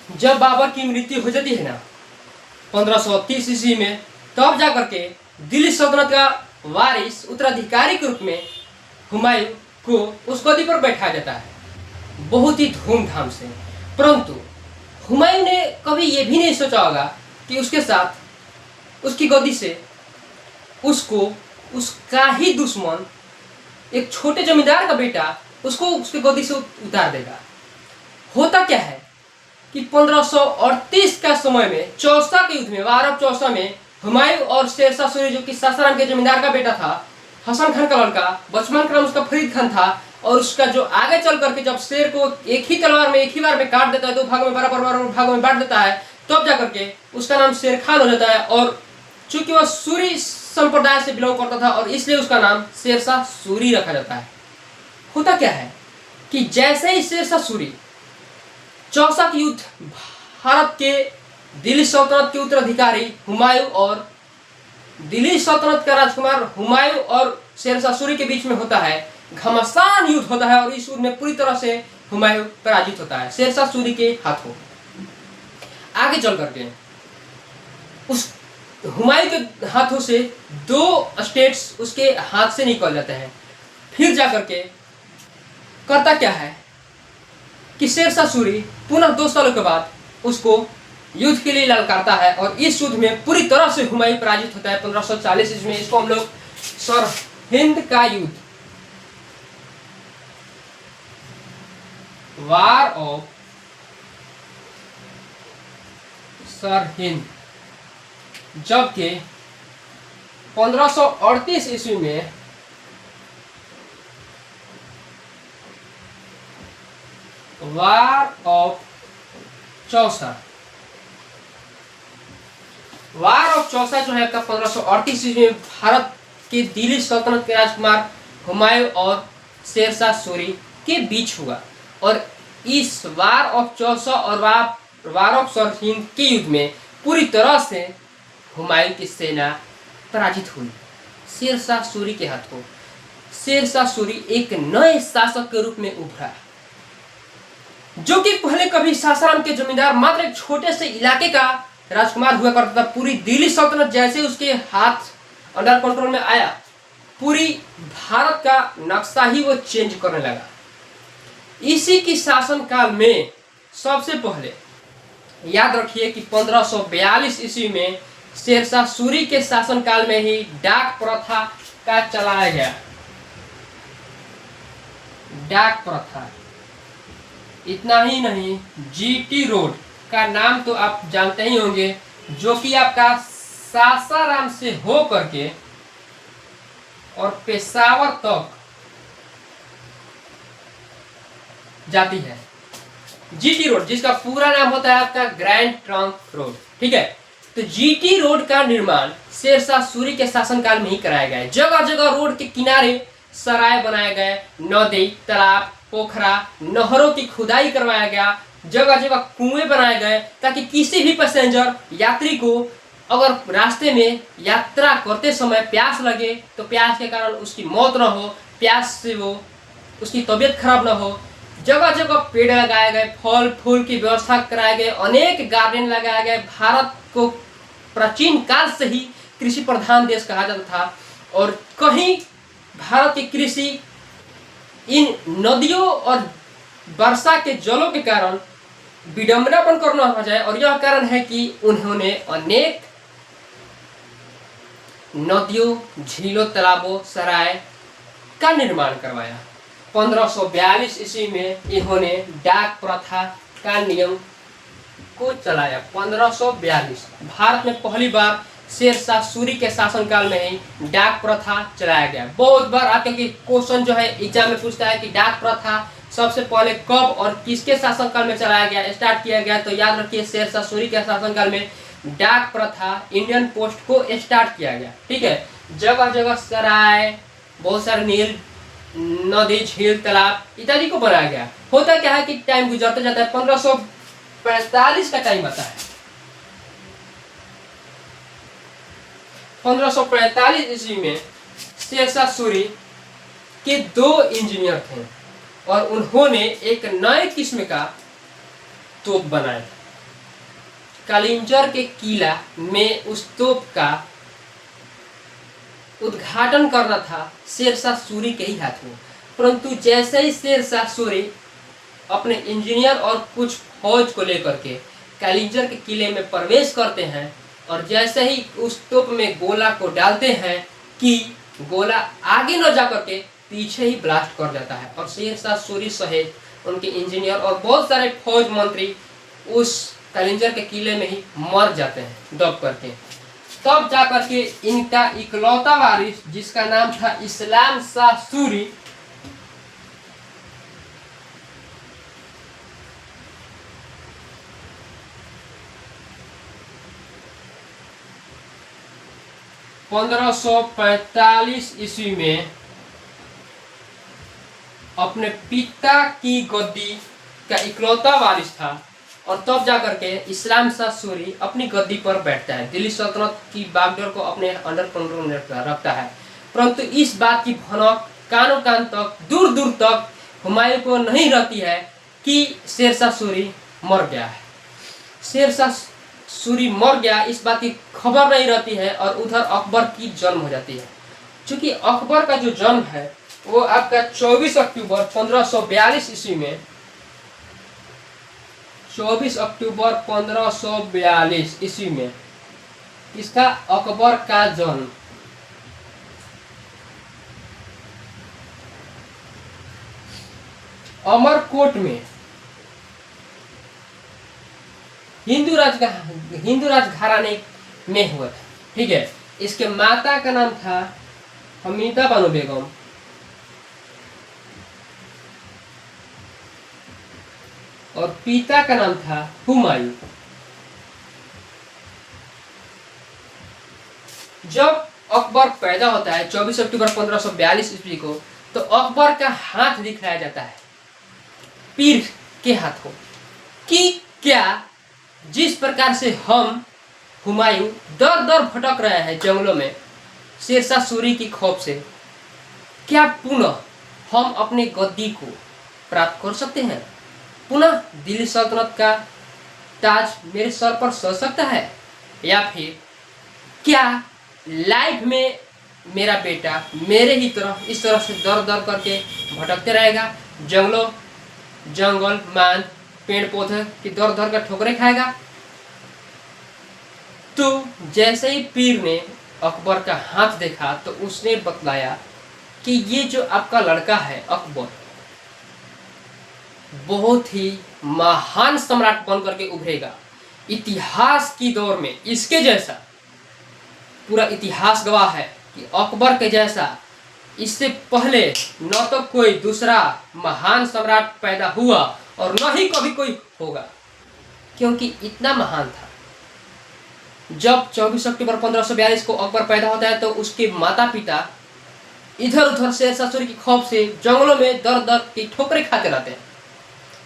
जब बाबर की मृत्यु हो जाती है ना 1530 ईस्वी में, तब जाकर के दिल्ली सल्तनत का वारिस उत्तराधिकारी के रूप में हुमायूं को उस गद्दी पर बैठाया जाता है, बहुत ही धूमधाम से। परंतु हुमायूं ने कभी ये भी नहीं सोचा होगा कि उसके साथ उसकी गद्दी से उसको उसका ही दुश्मन एक छोटे जमींदार का बेटा उसको उसकी गद्दी से उतार देगा। होता क्या है कि 1538 का समय में चौसा के युद्ध में, वार चौसा में हुमायूं और शेरशाह सूरी, जो कि सासाराम के जमींदार का बेटा था, हसन खान का लड़का, बचपन का नाम उसका फरीद खान था, और उसका जो आगे चल करके जब शेर को एक ही तलवार में एक ही बार में काट देता है, दो भागों में बराबर भागों में बांट देता है, तब जाकर के उसका नाम शेर खान हो जाता है। और चूंकि वह सूरी संप्रदाय से बिलोंग करता था और इसलिए उसका नाम शेरशाह सूरी रखा जाता है। होता क्या है कि जैसे ही शेरशाह सूरी चौसा के युद्ध भारत के दिल्ली सल्तनत के उत्तराधिकारी हुमायूं और दिल्ली सल्तनत का राजकुमार हुमायूं और शेरशाह सूरी के बीच में होता है, घमासान युद्ध होता है, और इस युद्ध में पूरी तरह से हुमायूं पराजित होता है शेरशाह सूरी के हाथों। आगे चल करके उस हुमायूं के हाथों से 2 स्टेट्स उसके हाथ से निकल जाते हैं। फिर जाकर के करता क्या है कि शेरशाह सूरी पुनः 2 सालों के बाद उसको युद्ध के लिए ललकारता है, और इस युद्ध में पूरी तरह से हुमायूं पराजित होता है 1540 ईस्वी में। इसको हम लोग सरहिंद का युद्ध, वार ऑफ सरहिंद, जबकि 1538 ईस्वी में war of Chausa, war of Chausa जो है 1538 ईस्वी में भारत के दिल्ली सल्तनत के राजकुमार हुमायूं और शेरशाह सूरी के बीच हुआ। और इस वार ऑफ चौसा और वार ऑफ सरहिंद के युद्ध में पूरी तरह से हुमायूं की सेना पराजित हुई शेरशाह सूरी के हाथों। शेरशाह सूरी एक नए शासक के रूप में उभरा, जो कि पहले कभी सासाराम के जमींदार मात्र एक छोटे से इलाके का राजकुमार हुआ करता था। पूरी दिल्ली सल्तनत जैसे उसके हाथ अंडर कंट्रोल में आया, पूरी भारत का नक्शा ही वो चेंज करने लगा। इसी की शासन काल में सबसे पहले याद रखिए कि 1542 ईस्वी में शेरशाह सूरी के शासन काल में ही डाक प्रथा का चलाया गया। डाक प्रथा, इतना ही नहीं, जीटी रोड का नाम तो आप जानते ही होंगे, जो कि आपका सासाराम से हो करके और पेशावर तक जाती है। जीटी रोड, जिसका पूरा नाम होता है आपका ग्रैंड ट्रंक रोड, ठीक है। तो जीटी रोड का निर्माण शेरशाह सूरी के शासनकाल में ही कराया गया है। जगह जगह रोड के किनारे सराय बनाए गए, नदी, तालाब, पोखरा, नहरों की खुदाई करवाया गया, जगह जगह कुएं बनाए गए, ताकि किसी भी पैसेंजर यात्री को अगर रास्ते में यात्रा करते समय प्यास लगे तो प्यास के कारण उसकी मौत न हो, प्यास से वो उसकी तबीयत खराब न हो। जगह जगह पेड़ लगाए गए, फल फूल की व्यवस्था कराए गए, अनेक गार्डन लगाए गए। भारत को प्राचीन काल से ही कृषि प्रधान देश कहा जाता था, और कहीं भारत की कृषि इन नदियों और वर्षा के जलों के कारण विडंबनापन करना हो जाए, और यह कारण है कि उन्होंने अनेक नदियों, झीलों, तालाबों, सराय का निर्माण करवाया। 1542 ईस्वी में इन्होंने डाक प्रथा का नियम को चलाया। 1542 भारत में पहली बार शेरशाह सूरी के शासनकाल में ही डाक प्रथा चलाया गया। बहुत बार आपके क्वेश्चन जो है एग्जाम में पूछता है कि डाक प्रथा सबसे पहले कब और किसके शासनकाल में चलाया गया, स्टार्ट किया गया, तो याद रखिए शेरशाह सूरी के शासनकाल में डाक प्रथा, इंडियन पोस्ट को स्टार्ट किया गया, ठीक है। जगह जगह सराय, बहुत सारे नील, नदी, झील, तालाब इत्यादि को बनाया गया। होता क्या है कि टाइम गुजरता जाता है, 1545 का टाइम आता है। 1545 ईस्वी में शेरशाह सूरी के 2 इंजीनियर थे, और उन्होंने एक नए किस्म का तोप बनाया। कालिंजर के किला में उस तोप का उद्घाटन करना था शेरशाह सूरी के ही हाथ में। परंतु जैसे ही शेरशाह सूरी अपने इंजीनियर और कुछ फौज को लेकर के कालिंजर के किले में प्रवेश करते हैं और जैसे ही उस तोप में गोला को डालते हैं कि गोला आगे न जा करके पीछे ही ब्लास्ट कर जाता है और शेरशाह सूरी सहित उनके इंजीनियर और बहुत सारे फौज मंत्री उस कालिंजर के किले में ही मर जाते हैं दब करके। तब जाकर के इनका इकलौता वारिस जिसका नाम था इस्लाम शाह सूरी पंद्रह 1545 ईस्वी में अपने पिता की गद्दी का इकलौता वारिस था और तब जाकर के इस्लाम शाह सूरी अपनी गद्दी पर बैठता है, दिल्ली सल्तनत की बागडोर को अपने अंडर कंट्रोल में रखता है। परंतु इस बात की भनक कानों कान तक दूर दूर तक हुमायूं को नहीं रहती है कि शेरशाह सूरी मर गया है। शेरशाह सूरी मर गया इस बात की खबर नहीं रहती है और उधर अकबर की जन्म हो जाती है। क्योंकि अकबर का जो जन्म है वो आपका 24 अक्टूबर 1542 ईस्वी में 24 अक्टूबर 1542 ईस्वी में इसका अकबर का जन्म अमरकोट में हिंदू राज घराने में हुआ था। ठीक है, इसके माता का नाम था हमीदा बानो बेगम और पिता का नाम था हुमायूं। जब अकबर पैदा होता है 24 अक्टूबर 1542 ईस्वी को, तो अकबर का हाथ दिखाया जाता है पीर के हाथों कि क्या जिस प्रकार से हम हुमायूं दर दर भटक रहे हैं जंगलों में शेरशाह सूरी की खौफ से, क्या पुनः हम अपने गद्दी को प्राप्त कर सकते हैं? पुनः दिल्ली सल्तनत का ताज मेरे सर पर सज सकता है? या फिर क्या लाइफ में मेरा बेटा मेरे ही तरह इस तरह से दर दर करके भटकते रहेगा, जंगल मान पेड़ पौधे की दर दर कर ठोकरें खाएगा? तो जैसे ही पीर ने अकबर का हाथ देखा तो उसने बतलाया कि ये जो आपका लड़का है अकबर बहुत ही महान सम्राट बन करके उभरेगा। इतिहास की दौर में इसके जैसा पूरा इतिहास गवाह है कि अकबर के जैसा इससे पहले न तो कोई दूसरा महान सम्राट पैदा हुआ और न ही कभी कोई होगा, क्योंकि इतना महान था। जब 24 अक्टूबर 1542 को अकबर पैदा होता है तो उसके माता पिता इधर उधर शेरशाह सूरी की खौफ से जंगलों में दर दर की ठोकरें खाते रहते हैं,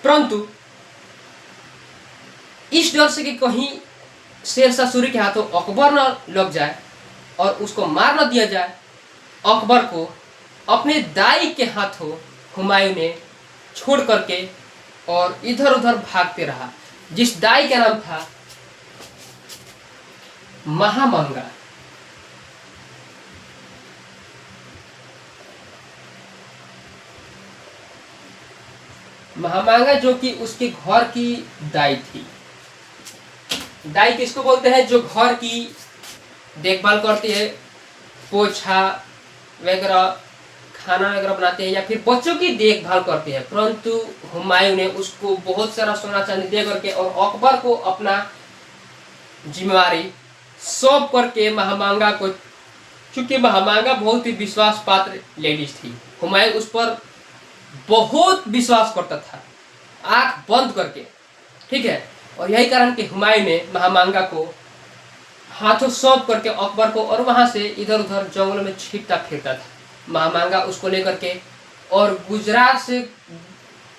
परंतु इस डर से कि कहीं शेरशाह सूरी के हाथों अकबर न लग जाए और उसको मार न दिया जाए, अकबर को अपने दाई के हाथों हुमायूं ने छोड़ करके और इधर उधर भागते रहा, जिस दाई का नाम था महामंगा। महामांगा जो कि उसके घर की दाई थी। दाई किसको बोलते हैं? जो घर की देखभाल करती है, पोछा वगैरह खाना वगैरह बनाते हैं या फिर बच्चों की देखभाल करते हैं। परंतु हुमायूं ने उसको बहुत सारा सोना चांदी दे करके और अकबर को अपना जिम्मेवारी सौंप करके महामांगा को, चूंकि महामांगा बहुत ही विश्वास पात्र लेडीज थी, हुमायूं उस पर बहुत विश्वास करता था आंख बंद करके। ठीक है, और यही कारण कि हुमायूं ने महामांगा को हाथों सौंप करके अकबर को और वहां से इधर उधर जंगलों में छिपता फिरता था। महामांगा उसको लेकर के और गुजरात से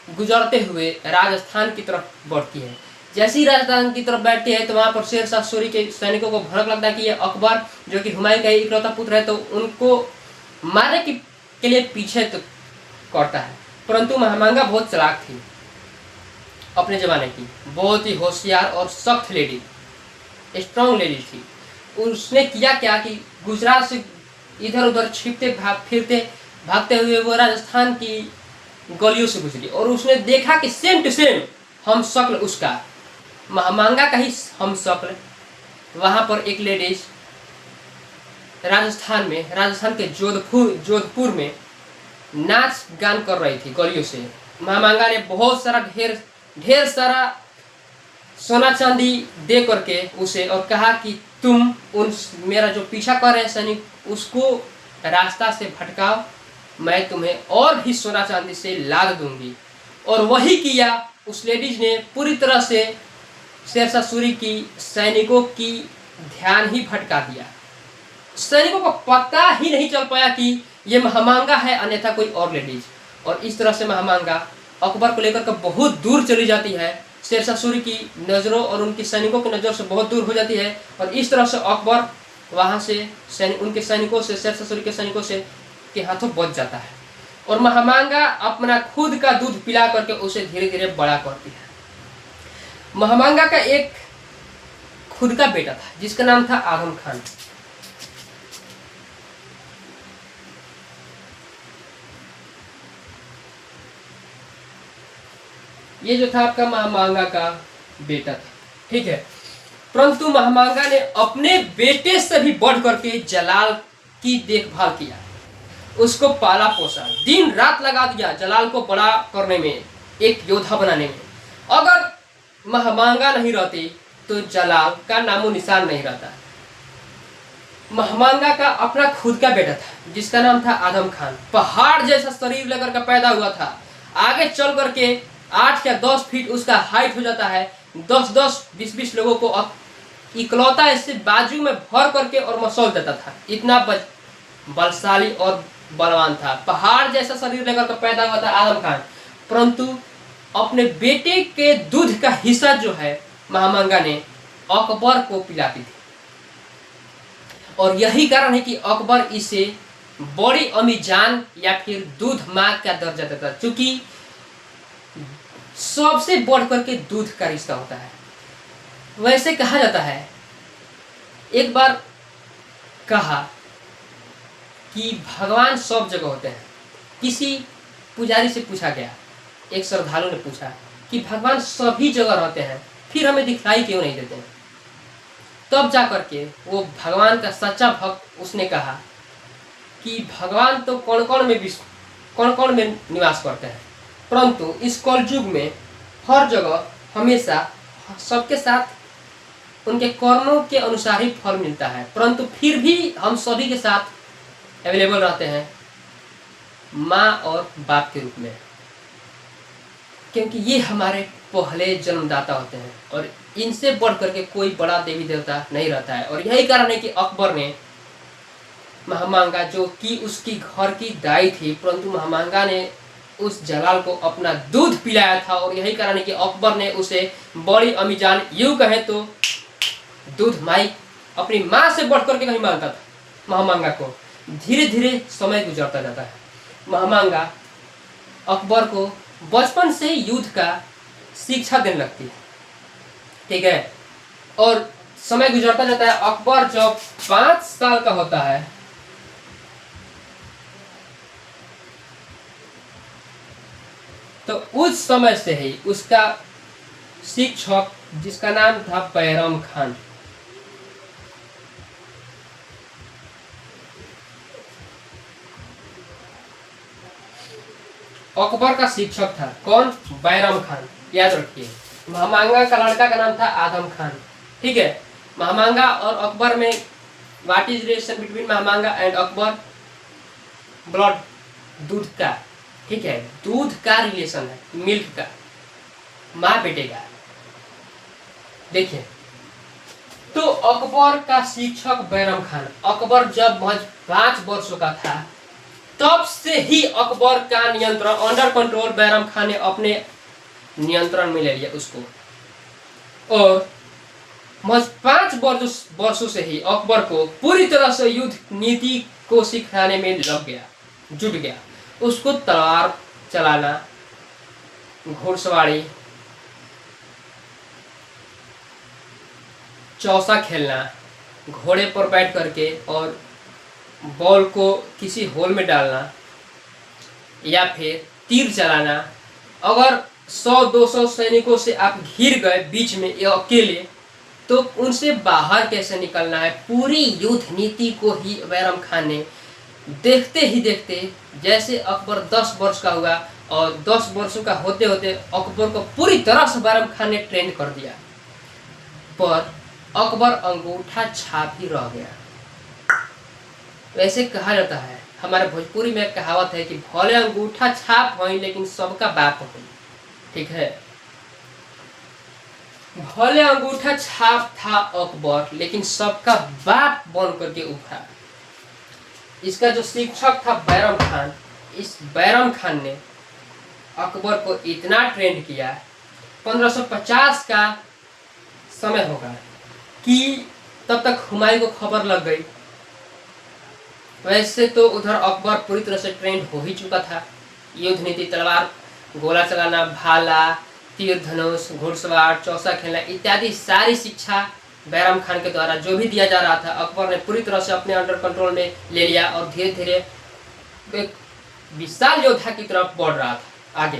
गुजरते हुए राजस्थान की तरफ बढ़ती है। जैसे ही राजस्थान की तरफ बैठती है तो वहां पर शेरशाह सूरी के सैनिकों को भनक लगता है कि ये अकबर जो कि हुमायूं का इकलौता पुत्र है, तो उनको मारने के लिए पीछे तो करता है। परंतु महामांगा बहुत चालाक थी, अपने जमाने की बहुत ही होशियार और सख्त लेडी। स्ट्रांग लेडी थी। उसने किया क्या कि गुजरात से इधर उधर छिपते भागते हुए वो राजस्थान की गलियों से गुजरी और उसने देखा कि सेम टू सेम हम शक्ल उसका, महामांगा का ही हम शक्ल, वहां पर एक लेडीज राजस्थान के जोधपुर में नाच गान कर रही थी गलियों से। महामांगा ने बहुत सारा ढेर सारा सोना चांदी दे करके उसे और कहा कि तुम मेरा जो पीछा कर रहे हैं सैनिक उसको रास्ता से भटकाओ, मैं तुम्हें और भी सोना चांदी से लाद दूंगी। और वही किया। उस लेडीज ने पूरी तरह से शेरशाह सूरी की सैनिकों की ध्यान ही भटका दिया। सैनिकों को पता ही नहीं चल पाया कि ये महामांगा है अन्यथा कोई और लेडीज। और इस तरह से महामांगा अकबर को लेकर के बहुत दूर चली जाती है, शेरशाह सूरी की नज़रों और उनके सैनिकों की नज़र से बहुत दूर हो जाती है। और इस तरह से अकबर वहाँ से उनके सैनिकों से, शेरशाह सूरी के सैनिकों से के हाथों बच जाता है। और महामांगा अपना खुद का दूध पिला करके उसे धीरे धीरे बड़ा करती है। महामांगा का एक खुद का बेटा था जिसका नाम था आदम खान। ये जो था आपका महामांगा का बेटा था, ठीक है। परंतु महामांगा ने अपने बेटे से भी बढ़ करके जलाल की देखभाल किया, उसको पाला पोसा, दिन रात लगा दिया जलाल को बड़ा करने में, एक योद्धा बनाने में। अगर महामांगा नहीं रहती तो जलाल का नामो निशान नहीं रहता। महामांगा का अपना खुद का बेटा था जिसका नाम था आदम खान। पहाड़ जैसा शरीर लेकर का पैदा हुआ था। आगे चल करके 8 या 10 फीट उसका हाइट हो जाता है। 10-10, 20-20 लोगों को इकलौता ऐसे बाजू में भर करके और मसौल देता था। इतना बलशाली और बलवान था। पहाड़ जैसा शरीर लेकर के पैदा हुआ था आदम खान। परंतु अपने बेटे के दूध का हिस्सा जो है महामांगा ने अकबर को पिलाती थी। और यही कारण है कि अकबर इसे बड़ी अम्मी जान या फिर दूध माँ का दर्जा देता, क्योंकि सबसे बढ़ करके दूध का रिश्ता होता है। वैसे कहा जाता है, एक बार कहा कि भगवान सब जगह होते हैं। किसी पुजारी से पूछा गया, एक श्रद्धालु ने पूछा कि भगवान सभी जगह रहते हैं फिर हमें दिखाई क्यों नहीं देते हैं। तब जा करके वो भगवान का सच्चा भक्त उसने कहा कि भगवान तो कौन कौन में निवास करते हैं, परंतु इस कलयुग में हर जगह हमेशा सबके साथ उनके कर्मों के अनुसार ही फल मिलता है, परंतु फिर भी हम सभी के साथ अवेलेबल रहते हैं माँ और बाप के रूप में, क्योंकि ये हमारे पहले जन्मदाता होते हैं और इनसे बढ़ करके कोई बड़ा देवी देवता नहीं रहता है। और यही कारण है कि अकबर ने महामांगा, जो कि उसकी घर की दाई थी, परंतु महामांगा ने उस जलाल को अपना दूध पिलाया था। और यही कारण है कि अकबर ने उसे बड़ी अम्मी जान, यूं कहे तो दूध माई, अपनी माँ से बढ़ करके नहीं मानता था महामांगा को। धीरे धीरे समय गुजरता जाता है। महामांगा अकबर को बचपन से युद्ध का शिक्षा देने लगती है, ठीक है। और समय गुजरता जाता है। अकबर जब 5 साल का होता है तो उस समय से ही उसका शिक्षक, जिसका नाम था बैरम खान, अकबर का शिक्षक था। कौन? बैरम खान। याद रखिए, महामांगा का लड़का का नाम था आदम खान, ठीक है। महामांगा और अकबर में what is relation between Maham Anga and Akbar? Blood, दूध का, ठीक है, दूध का रिलेशन है, मिल्क का, माँ बेटे का। देखिए, तो अकबर का शिक्षक बैरम खान, अकबर जब महज 5 वर्षों का था तब से ही अकबर का नियंत्रण, अंडर कंट्रोल, बैरम खान ने अपने नियंत्रण में ले लिया उसको। और महज 5 वर्षों से ही अकबर को पूरी तरह से युद्ध नीति को सिखाने में जुट गया। उसको तलवार चलाना, घुड़सवारी, चौसा खेलना, घोड़े पर बैठ करके और बॉल को किसी होल में डालना, या फिर तीर चलाना। अगर 100-200 सैनिकों से आप घिर गए बीच में या अकेले, तो उनसे बाहर कैसे निकलना है, पूरी युद्ध नीति को ही बैरम खान ने देखते ही देखते, जैसे अकबर 10 वर्ष का हुआ और 10 वर्षों का होते होते अकबर को पूरी तरह से बैरम खान ने ट्रेन कर दिया, पर अकबर अंगूठा छाप ही रह गया। वैसे कहा जाता है, हमारे भोजपुरी में कहावत है कि भले अंगूठा छाप होई लेकिन सबका बाप होई। ठीक है, भले अंगूठा छाप था अकबर लेकिन सबका बाप बन करके उभरा। इसका जो शिक्षक था बैरम खान, इस बैरम खान ने अकबर को इतना ट्रेंड किया। 1550 का समय होगा कि तब तक हुमायूं को खबर लग गई। वैसे तो उधर अकबर पूरी तरह से ट्रेंड हो ही चुका था। युद्ध नीति, तलवार, गोला चलाना, भाला, तीर धनुष, घुड़सवार, चौसा खेलना इत्यादि सारी शिक्षा बैरम खान के द्वारा जो भी दिया जा रहा था, अकबर ने पूरी तरह से अपने अंडर कंट्रोल में ले लिया और धीरे धीरे एक विशाल योद्धा की तरफ बढ़ रहा था आगे।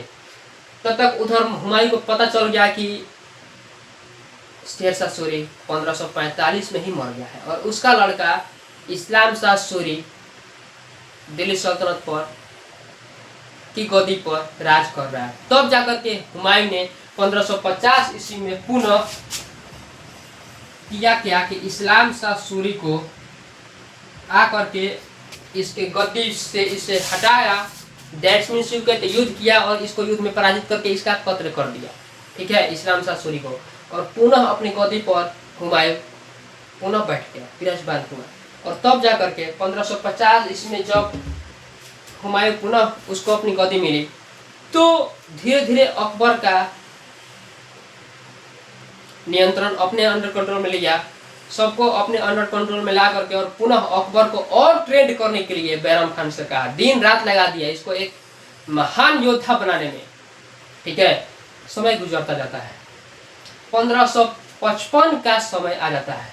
तब तक उधर हुमायूं को पता चल गया कि शेरशाह सूरी 1545 में ही मर गया है और उसका लड़का इस्लाम शाह सूरी दिल्ली सल्तनत पर की गद्दी पर राज कर रहा है। तब जाकर के हुमायूं ने 1550 ईस्वी में पुनः किया कि इस्लाम शाह सूरी को आकर के इसके गद्दी से इसे हटाया। दैट्स मीन्स युद्ध किया और इसको युद्ध में पराजित करके इसका कत्ल कर दिया। ठीक है, इस्लाम शाह सूरी को, और पुनः अपनी गद्दी पर हुमायूं पुनः बैठ गया, विराजमान हुआ। और तब जाकर के 1550 इसमें जब हुमायूं पुनः उसको अपनी गद्दी मिली, तो धीरे धीरे अकबर का नियंत्रण अपने अंडर कंट्रोल में लिया, सबको अपने अंडर कंट्रोल में ला करके, और पुनः अकबर को और ट्रेंड करने के लिए बैरम खान से कहा, दिन रात लगा दिया इसको एक महान योद्धा बनाने में। ठीक है, समय गुजरता जाता है। 1555 का समय आ जाता है।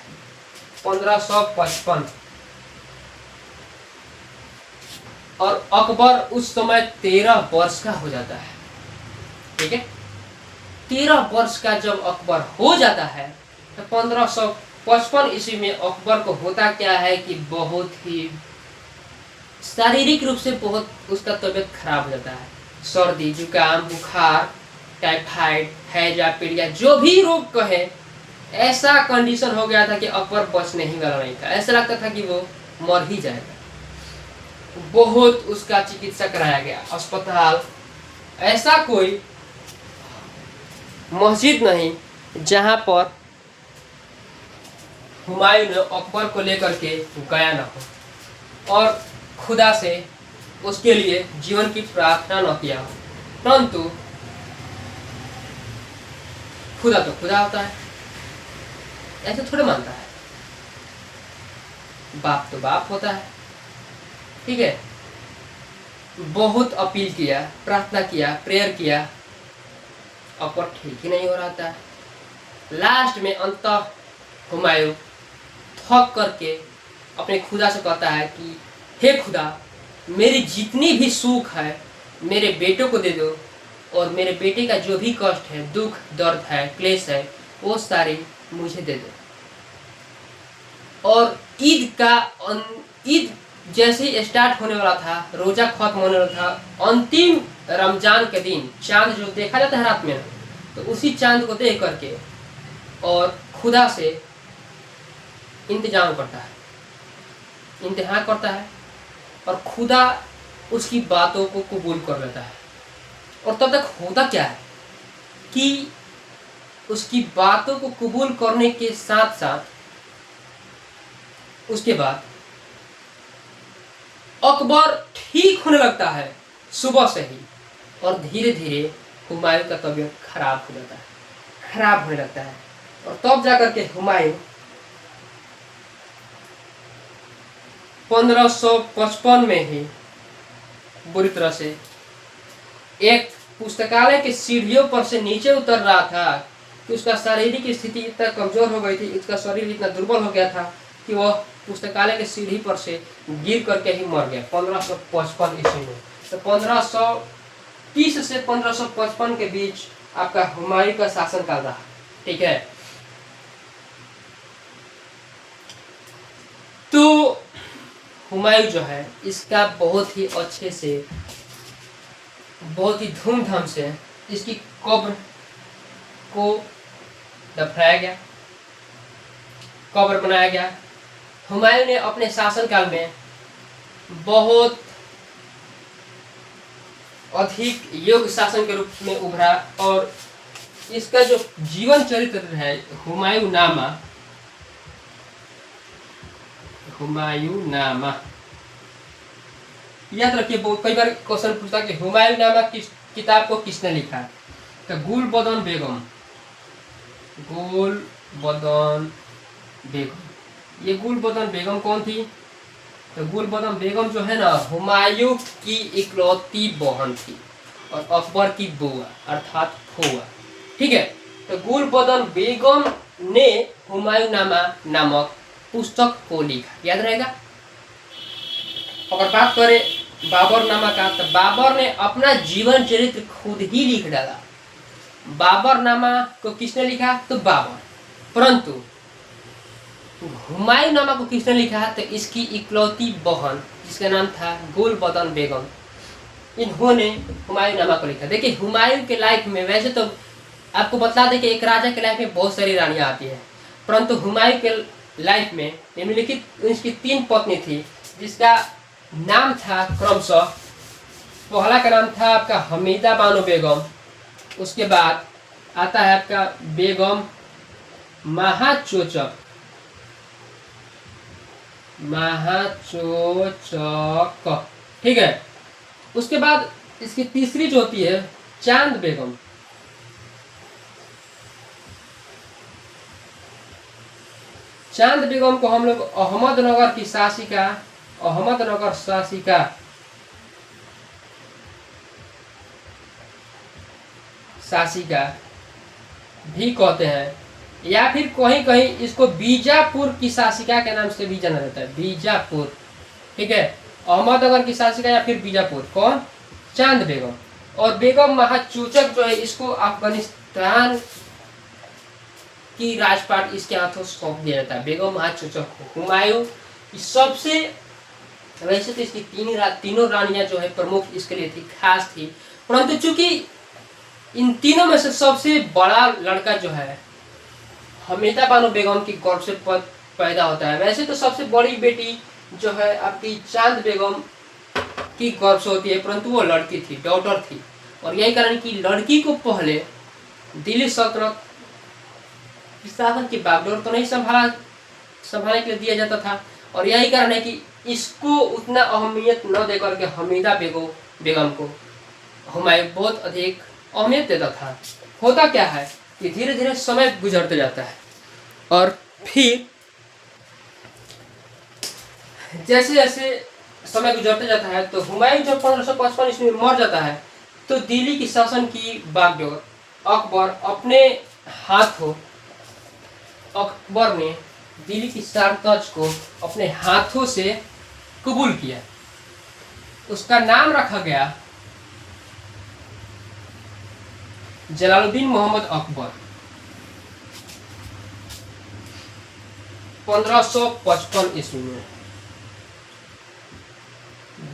1555 और अकबर उस समय 13 वर्ष का हो जाता है। ठीक है, 13 वर्ष का जब अकबर हो जाता है तो 1555 ईस्वी में अकबर को होता क्या है कि बहुत ही शारीरिक रूप से बहुत उसका तबीयत खराब हो जाता है। सर्दी, जुकाम, बुखार, टाइफाइड, हैजा, पीलिया, जो भी रोग कहे, ऐसा कंडीशन हो गया था कि अकबर बचने ही वाला नहीं था। ऐसा लगता था कि वो मर ही जाएगा। बहुत उसका चिकित्सा कराया गया, अस्पताल, ऐसा कोई मस्जिद नहीं जहां पर हुमायूं ने अकबर को लेकर के गया न हो और खुदा से उसके लिए जीवन की प्रार्थना न किया हो। परंतु खुदा तो खुदा होता है, ऐसे थोड़े मानता है। बाप तो बाप होता है। ठीक है, बहुत अपील किया, प्रार्थना किया, प्रेयर किया, अकबर ठीक ही नहीं हो रहा था। लास्ट में अंततः हुमायूं थक करके अपने खुदा से कहता है कि हे खुदा, मेरी जितनी भी सुख है मेरे बेटों को दे दो, और मेरे बेटे का जो भी कष्ट है, दुख, दर्द है, क्लेश है, वो सारे मुझे दे दो। और ईद जैसे ही स्टार्ट होने वाला था, रोजा खत्म होने वाला था, अंतिम रमजान के दिन चांद जो देखा जाता है रात में, तो उसी चांद को देख करके और खुदा से इंतजाम करता है, इंतहा करता है, और खुदा उसकी बातों को कबूल कर लेता है। और तब तक होता क्या है कि उसकी बातों को कबूल करने के साथ साथ उसके बाद अकबर ठीक होने लगता है सुबह से ही, और धीरे धीरे हुमायूं का तबीयत खराब हो जाता है, खराब होने लगता है। और तब जाकर के हुमायूं 1555 में ही बुरी तरह से एक पुस्तकालय के सीढ़ियों पर से नीचे उतर रहा था कि उसका शारीरिक स्थिति इतना कमजोर हो गई थी, उसका शरीर इतना दुर्बल हो गया था कि वह पुस्तकालय की सीढ़ी पर से गिर करके ही मर गया 1555 ईस्वी में। तो 1530 से 1555 के बीच आपका हुमायूं का शासनकाल रहा। ठीक है, तो हुमायूं जो है इसका बहुत ही अच्छे से, बहुत ही धूमधाम से इसकी कब्र को दफनाया गया, कब्र बनाया गया। हुमायूं ने अपने शासनकाल में बहुत अधिक योग्य शासन के रूप में उभरा और इसका जो जीवन चरित्र है हुमायूं नामा, हुमायूं नामा याद रखिए, बहुत कई बार क्वेश्चन पूछता कि हुमायूं नामा किस किताब को किसने लिखा। तो गुलबदन बेगम, गुलबदन बेगम, ये गुलबदन बेगम कौन थी? तो गुलबदन बेगम जो है ना हुमायूं की इकलौती बहन थी और अकबर की बुआ अर्थात फुआ। ठीक है, तो गुलबदन बेगम ने हुमायूं नामा नामक पुस्तक को लिखा, याद रहेगा। अगर बात करें बाबर नामा का, तो बाबर ने अपना जीवन चरित्र खुद ही लिख डाला। बाबर नामा को किसने लिखा? तो बाबर। परंतु हुमायूं नामा को किसने लिखा? तो इसकी इकलौती बहन जिसका नाम था गुलबदन बेगम, इन्होंने हुमायूं नामा को लिखा। देखिए हुमायूं के लाइफ में, वैसे तो आपको बता दें कि एक राजा के लाइफ में बहुत सारी रानियां आती है, परंतु हुमायूं के लाइफ में निम्नलिखित इसकी 3 पत्नी थी जिसका नाम था क्रमशः, पहला का नाम था आपका हमीदा बानो बेगम, उसके बाद आता है आपका बेगम महाचोचक, ठीक है। उसके बाद इसकी तीसरी जो होती है चांद बेगम, चांद बेगम को हम लोग अहमदनगर की शासिका, अहमदनगर शासिका भी कहते हैं, या फिर कहीं कहीं इसको बीजापुर की शासिका के नाम से भी जाना जाता है, बीजापुर। ठीक है, अहमदनगर की शासिका या फिर बीजापुर, कौन? चांद बेगम। और बेगम महाचूचक जो है इसको अफगानिस्तान की राजपाट इसके हाथों सौंप दिया जाता है, बेगम महाचूचक को। हुमायूं सबसे, वैसे तो इसकी तीनों रानियां जो है प्रमुख इसके लिए थी, खास थी, परंतु चूंकि इन तीनों में से सबसे बड़ा लड़का जो है हमीदा बानो बेगम की गर्भ से पैदा होता है। वैसे तो सबसे बड़ी बेटी जो है आपकी चांद बेगम की गर्भ से होती है, परंतु वो लड़की थी, डॉटर थी, और यही कारण कि लड़की को पहले दिल्ली सल्तनत शासन की बागडोर तो नहीं संभालने के लिए दिया जाता था, और यही कारण है कि इसको उतना अहमियत न देकर के हमीदा बेगम को हुमायूं बहुत अधिक अहमियत देता था। होता क्या है कि धीरे धीरे समय गुजरते जाता है और फिर जैसे जैसे समय गुजरते जाता है तो हुमायूं जब 1555 ईस्वी में मर जाता है तो दिल्ली की शासन की बागडोर अकबर अपने हाथों, अकबर ने दिल्ली की सारतज को अपने हाथों से कबूल किया। उसका नाम रखा गया जलालुद्दीन मोहम्मद अकबर। 1555 ईस्वी में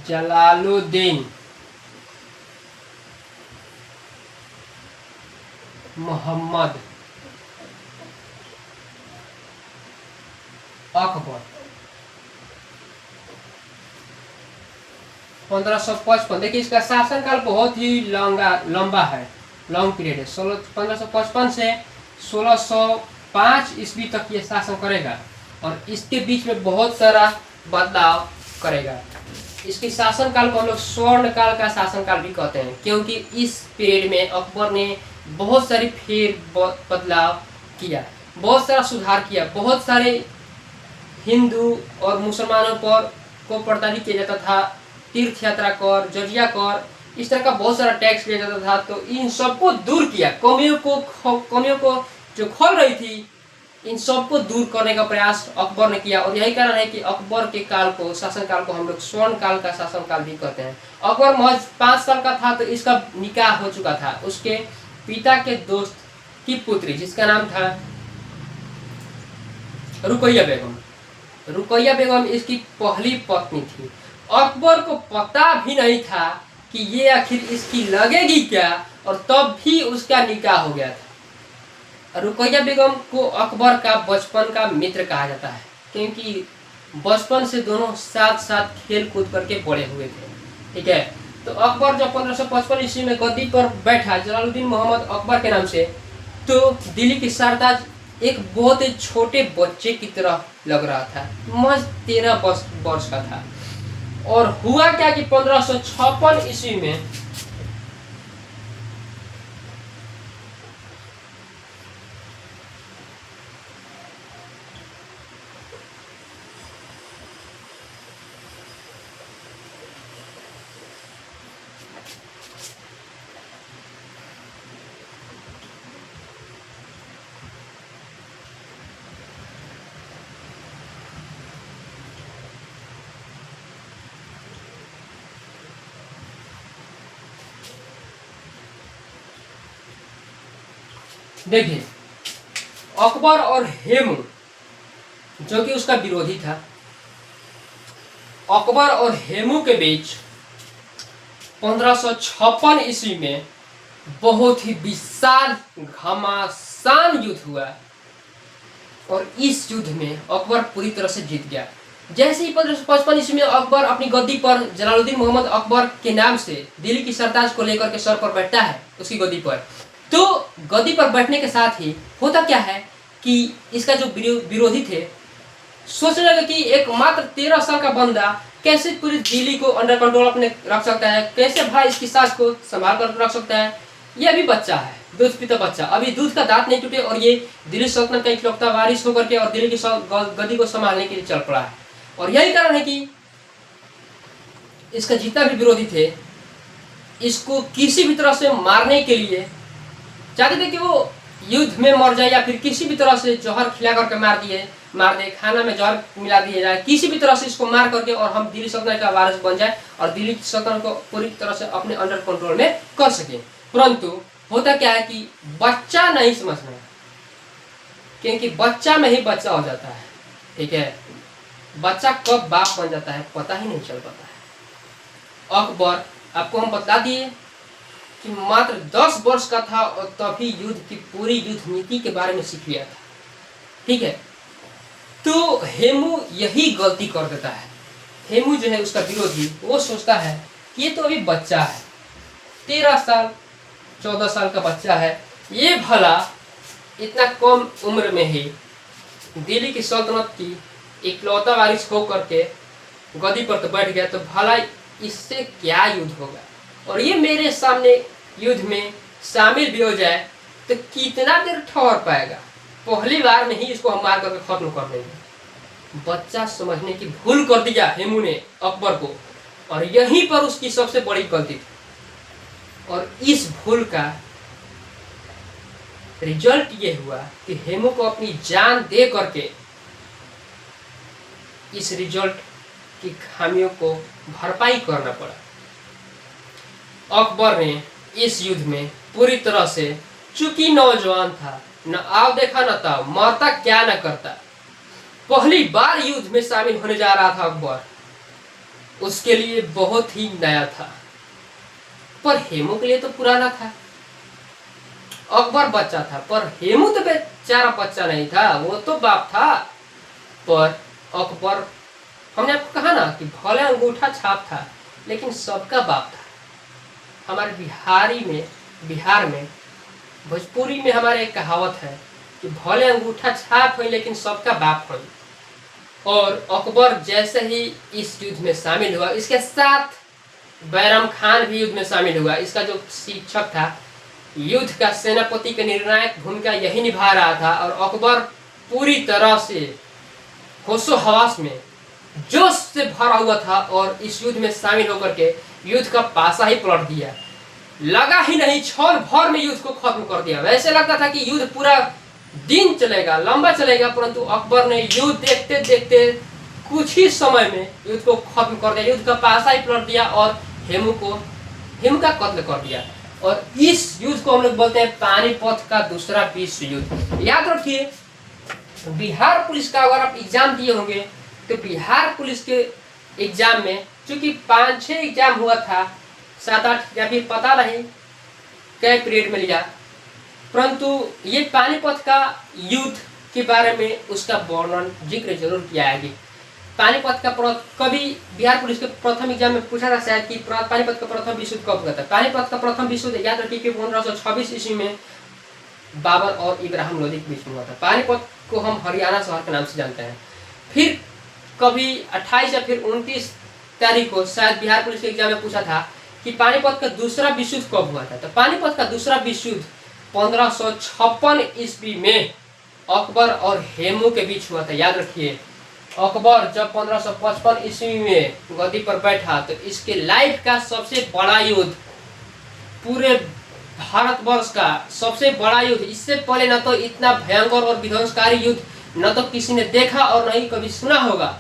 जलालुद्दीन मोहम्मद अकबर 1555। देखिए इसका शासनकाल बहुत ही लंबा है, लॉन्ग पीरियड है। 1555 से 1605 ईस्वी तक ये शासन करेगा और इसके बीच में बहुत सारा बदलाव करेगा। इसके शासनकाल को हम लोग स्वर्ण काल का शासनकाल भी कहते हैं, क्योंकि इस पीरियड में अकबर ने बहुत सारी फेर बदलाव किया, बहुत सारा सुधार किया। बहुत सारे हिंदू और मुसलमानों पर को प्रताड़ित किया जाता था, तीर्थ यात्रा कर, जजिया कर, इस तरह का बहुत सारा टैक्स लिया जाता था। तो इन सबको दूर किया, कमियों को जो खोल रही थी, इन सबको दूर करने का प्रयास अकबर ने किया। और यही कारण है कि अकबर के काल को, शासन काल को हम लोग स्वर्ण काल का शासन काल भी कहते हैं। अकबर महज 5 साल का था तो इसका निकाह हो चुका था। उसके पिता के दोस्त की पुत्री जिसका नाम था रुकैया बेगम। रुकैया बेगम इसकी पहली पत्नी थी। अकबर को पता भी नहीं था कि ये आखिर इसकी लगेगी क्या, और तब भी उसका निकाह हो गया था। रुकैया बेगम को अकबर का बचपन का मित्र कहा जाता है, क्योंकि बचपन से दोनों साथ साथ खेल कूद करके बड़े हुए थे। ठीक है, तो अकबर जब 1555 ईस्वी में गद्दी पर बैठा जलालुद्दीन मोहम्मद अकबर के नाम से, तो दिल्ली की सरताज एक बहुत ही छोटे बच्चे की तरह लग रहा था। महज 13 वर्ष का था। और हुआ क्या कि 1556 ईस्वी में देखिए, अकबर और हेमू जो कि उसका विरोधी था, अकबर और हेमू के बीच 1556 ईस्वी में बहुत ही विशाल घमासान युद्ध हुआ। और इस युद्ध में अकबर पूरी तरह से जीत गया। जैसे ही 1555 ईस्वी में अकबर अपनी गद्दी पर जलालुद्दीन मोहम्मद अकबर के नाम से दिल्ली की सरताज को लेकर के सर पर बैठता है उसकी गद्दी पर, तो गद्दी पर बैठने के साथ ही होता क्या है कि इसका जो विरोधी थे सोचने लगे कि एक मात्र 13 साल का बंदा कैसे पूरी दिल्ली को अंडर कंट्रोल अपने रख सकता है, कैसे भाई इसकी सास को संभाल कर रख सकता है। ये अभी बच्चा है, दूध पीता बच्चा, अभी दूध का दांत नहीं टूटे और ये दिल्ली सल्तनत का इकलौता वारिस होकर के और दिल्ली की गद्दी को संभालने के लिए चल पड़ा है। और यही कारण है कि इसका जितना भी विरोधी थे, इसको किसी भी तरह से मारने के लिए चाहते थे कि वो युद्ध में मर जाए, या फिर किसी भी तरह से जहर खिला करके मार दे, खाना में जहर मिला दिया जाए, किसी भी तरह से इसको मार करके और हम दिल्ली सल्तनत का वारिस बन जाए और दिल्ली की सल्तनत को पूरी तरह से अपने अंडर कंट्रोल में कर सके। परंतु होता क्या है कि बच्चा नहीं समझना, क्योंकि बच्चा में ही बच्चा हो जाता है। ठीक है, बच्चा कब बाप बन जाता है पता ही नहीं चल पाता है। अकबर, आपको हम बता दिए कि मात्र 10 वर्ष का था और तभी युद्ध की पूरी युद्ध नीति के बारे में सीख लिया था। ठीक है, तो हेमू यही गलती कर देता है। हेमू जो है उसका विरोधी, वो सोचता है कि ये तो अभी बच्चा है, 13 साल 14 साल का बच्चा है, ये भला इतना कम उम्र में ही दिल्ली की सल्तनत की इकलौता वारिस हो करके गद्दी पर तो बैठ गया, तो भला इससे क्या युद्ध होगा, और ये मेरे सामने युद्ध में शामिल भी हो जाए तो कितना देर ठहर पाएगा, पहली बार में ही इसको हम मार करके खत्म कर देंगे। बच्चा समझने की भूल कर दिया हेमू ने अकबर को, और यहीं पर उसकी सबसे बड़ी गलती थी। और इस भूल का रिजल्ट ये हुआ कि हेमू को अपनी जान दे करके इस रिजल्ट की खामियों को भरपाई करना पड़ा। अकबर ने इस युद्ध में पूरी तरह से, चूंकि नौजवान था, न आव देखा न था, मरता क्या न करता, पहली बार युद्ध में शामिल होने जा रहा था अकबर, उसके लिए बहुत ही नया था। पर हेमू के लिए तो पुराना था। अकबर बच्चा था, पर हेमू तो बेचारा बच्चा नहीं था, वो तो बाप था। पर अकबर, हमने आपको कहा ना कि भले अंगूठा छाप था लेकिन सबका बाप था। हमारे बिहार में भोजपुरी में हमारे एक कहावत है कि भले अंगूठा छाप हो लेकिन सबका बाप हो। और अकबर जैसे ही इस युद्ध में शामिल हुआ, इसके साथ बैरम खान भी युद्ध में शामिल हुआ। इसका जो शिक्षक था, युद्ध का सेनापति का निर्णायक भूमिका यही निभा रहा था। और अकबर पूरी तरह से होशो हवास में, जोश से भरा हुआ था और इस युद्ध में शामिल होकर के युद्ध का पासा ही पलट दिया। लगा ही नहीं, क्षण भर में युद्ध को खत्म कर दिया। वैसे लगता था कि युद्ध पूरा दिन चलेगा, लंबा चलेगा, परंतु अकबर ने युद्ध देखते देखते कुछ ही समय में युद्ध को खत्म कर दिया, युद्ध का पासा ही पलट दिया और हेमू का कत्ल कर दिया। और इस युद्ध को हम लोग बोलते हैं पानीपत का दूसरा विश्व युद्ध। याद रखिए, बिहार पुलिस का अगर आप एग्जाम दिए होंगे तो बिहार पुलिस के एग्जाम में चूंकि 5-6 एग्जाम हुआ था, 7-8 या फिर पता नहीं कई पीरियड में लिया, परंतु ये पानीपत का युद्ध के बारे में उसका वर्णन जिक्र जरूर किया है। पानीपत का कभी बिहार पुलिस के प्रथम एग्जाम में पूछा था शायद कि पानीपत का प्रथम विश्व युद्ध कब हुआ था। पानीपत का प्रथम विश्व युद्ध याद रखिए कि 1526 ईस्वी में बाबर और इब्राहिम लोदी के बीच में हुआ था। पानीपत को हम हरियाणा शहर के नाम से जानते हैं। फिर कभी 28 या फिर 29 तारीख को शायद बिहार पुलिस के एग्जाम में पूछा था कि पानीपत का दूसरा विश्व युद्ध कब हुआ था। तो पानीपत का दूसरा विश्व युद्ध 1556 ईस्वी में अकबर और हेमू के बीच हुआ था। याद रखिए, अकबर जब 1555 ईस्वी में गद्दी पर बैठा तो इसके लाइफ का सबसे बड़ा युद्ध, पूरे भारतवर्ष का सबसे बड़ा युद्ध, इससे पहले न तो इतना भयंकर और विध्वंसकारी युद्ध न तो किसी ने देखा और न ही कभी सुना होगा।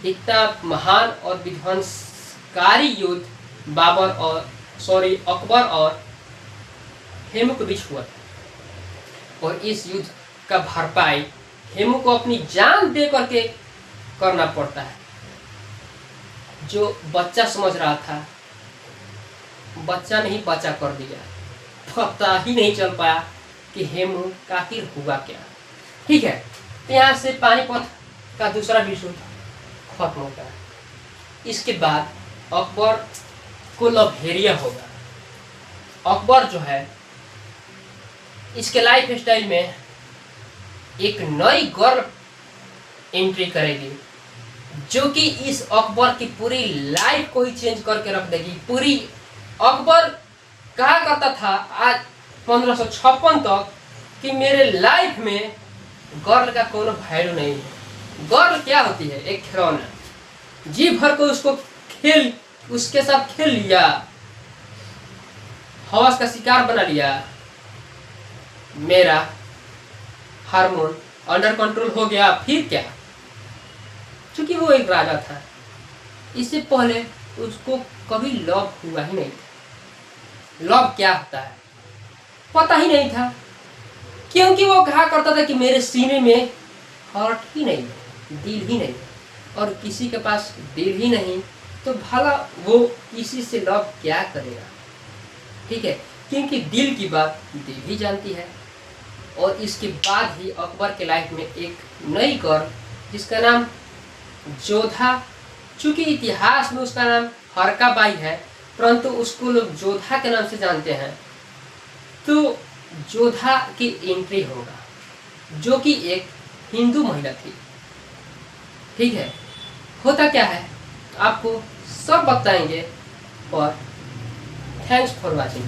इतना महान और विध्वंसकारी युद्ध अकबर और हेमू के बीच हुआ था। और इस युद्ध का भरपाई हेमू को अपनी जान दे करके करना पड़ता है। जो बच्चा समझ रहा था, बच्चा नहीं बचा कर दिया। पता ही नहीं चल पाया कि हेमू का आखिर हुआ क्या। ठीक है, तो यहाँ से पानीपत का दूसरा विश्व खत्म होता है। इसके बाद अकबर को लभेरिया होगा। अकबर जो है इसके लाइफ स्टाइल में एक नई गर्ल एंट्री करेगी जो कि इस अकबर की पूरी लाइफ को ही चेंज करके रख देगी। पूरी अकबर कहा करता था आज 1556 तक कि मेरे लाइफ में गर्ल का कोई वैल्यू नहीं है। गर्ल क्या होती है? एक खिलौना। जी भर को उसके साथ खेल लिया, हवस का शिकार बना लिया, मेरा हार्मोन अंडर कंट्रोल हो गया, फिर क्या? क्योंकि वो एक राजा था, इससे पहले उसको कभी लव हुआ ही नहीं था। लव क्या होता है पता ही नहीं था, क्योंकि वो कहा करता था कि मेरे सीने में हार्ट ही नहीं है, दिल ही नहीं, और किसी के पास दिल ही नहीं तो भला वो किसी से लव क्या करेगा। ठीक है, क्योंकि दिल की बात दिल ही जानती है। और इसके बाद ही अकबर के लाइफ में एक नई गर्ल जिसका नाम जोधा, चूंकि इतिहास में उसका नाम हरका बाई है परंतु उसको लोग जोधा के नाम से जानते हैं, तो जोधा की एंट्री होगा जो कि एक हिंदू महिला थी। ठीक है, होता क्या है आपको सब बताएंगे। और थैंक्स फॉर वॉचिंग।